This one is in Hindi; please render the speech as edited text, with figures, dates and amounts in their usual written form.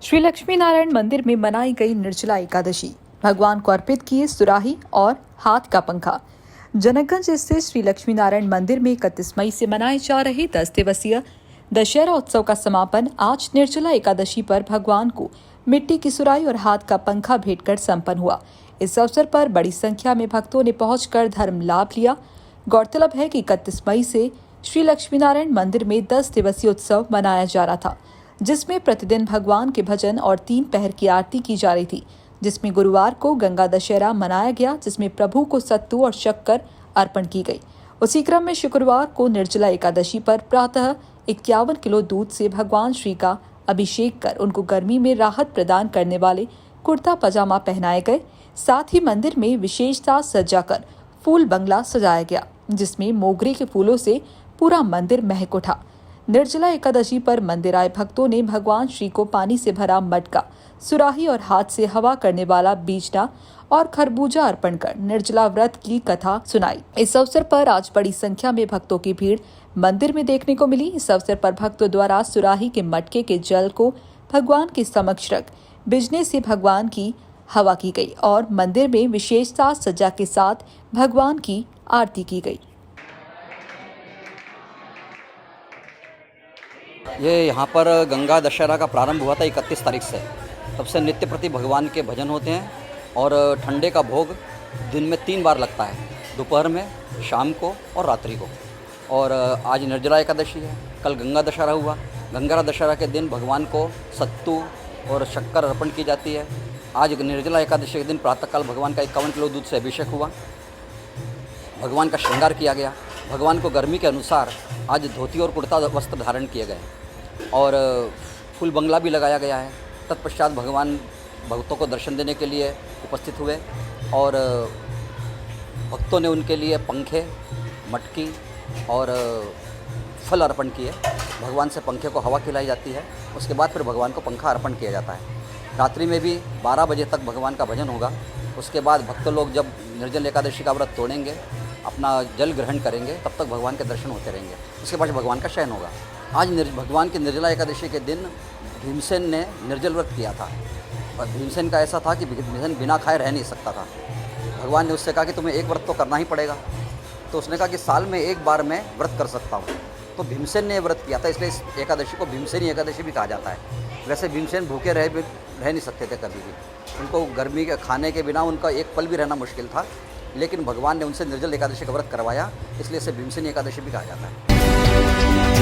श्री लक्ष्मी नारायण मंदिर में मनाई गई निर्जला एकादशी। भगवान को अर्पित किए सुराही और हाथ का पंखा। जनकगंज स्थित श्री लक्ष्मी नारायण मंदिर में 31 मई से मनाए जा रहे 10 दिवसीय दशहरा उत्सव का समापन आज निर्जला एकादशी पर भगवान को मिट्टी की सुराही और हाथ का पंखा भेंट कर संपन्न हुआ। इस अवसर पर बड़ी संख्या में भक्तों ने पहुंचकर धर्म लाभ लिया। गौरतलब है कि 31 मई से श्री लक्ष्मी नारायण मंदिर में 10 दिवसीय उत्सव मनाया जा रहा था, जिसमें प्रतिदिन भगवान के भजन और 3 पहर की आरती की जा रही थी। जिसमें गुरुवार को गंगा दशहरा मनाया गया, जिसमें प्रभु को सत्तू और शक्कर अर्पण की गई। उसी क्रम में शुक्रवार को निर्जला एकादशी पर प्रातः 51 किलो दूध से भगवान श्री का अभिषेक कर उनको गर्मी में राहत प्रदान करने वाले कुर्ता पजामा पहनाए गए। साथ ही मंदिर में विशेष साज सजाकर फूल बंगला सजाया गया, जिसमें मोगरे के फूलों से पूरा मंदिर महक उठा। निर्जला एकादशी पर मंदिर आए भक्तों ने भगवान श्री को पानी से भरा मटका, सुराही और हाथ से हवा करने वाला बीजना और खरबूजा अर्पण कर निर्जला व्रत की कथा सुनाई। इस अवसर पर आज बड़ी संख्या में भक्तों की भीड़ मंदिर में देखने को मिली। इस अवसर पर भक्तों द्वारा सुराही के मटके के जल को भगवान के समक्ष रख बिजने से भगवान की हवा की गई और मंदिर में विशेष साज सज्जा के साथ भगवान की आरती की गई। ये यहाँ पर गंगा दशहरा का प्रारंभ हुआ था 31 तारीख से। तब से नित्य प्रति भगवान के भजन होते हैं और ठंडे का भोग दिन में 3 बार लगता है, दोपहर में, शाम को और रात्रि को। और आज निर्जला एकादशी है, कल गंगा दशहरा हुआ। गंगा दशहरा के दिन भगवान को सत्तू और शक्कर अर्पण की जाती है। आज निर्जला एकादशी के दिन प्रातःकाल भगवान का 51 किलो दूध से अभिषेक हुआ, भगवान का श्रृंगार किया गया। भगवान को गर्मी के अनुसार आज धोती और कुर्ता वस्त्र धारण किए गए और फूल बंगला भी लगाया गया है। तत्पश्चात भगवान भक्तों को दर्शन देने के लिए उपस्थित हुए और भक्तों ने उनके लिए पंखे, मटकी और फल अर्पण किए। भगवान से पंखे को हवा खिलाई जाती है, उसके बाद फिर भगवान को पंखा अर्पण किया जाता है। रात्रि में भी 12 बजे तक भगवान का भजन होगा। उसके बाद भक्त लोग जब निर्जल एकादशी का व्रत तोड़ेंगे, अपना जल ग्रहण करेंगे, तब तक भगवान के दर्शन होते रहेंगे। उसके बाद भगवान का शयन होगा। आज भगवान की निर्जला एकादशी के दिन भीमसेन ने निर्जल व्रत किया था। भीमसेन का ऐसा था कि भीमसेन बिना खाए रह नहीं सकता था। भगवान ने उससे कहा कि तुम्हें एक व्रत तो करना ही पड़ेगा। तो उसने कहा कि साल में एक बार मैं व्रत कर सकता हूँ। तो भीमसेन ने व्रत किया था, इसलिए इस एकादशी को भीमसेनी एकादशी भी कहा जाता है। वैसे भीमसेन भूखे रह नहीं सकते थे कभी भी। उनको गर्मी के खाने के बिना उनका एक पल भी रहना मुश्किल था, लेकिन भगवान ने उनसे निर्जल एकादशी का व्रत करवाया, इसलिए इसे भीमसेनी एकादशी भी कहा जाता है।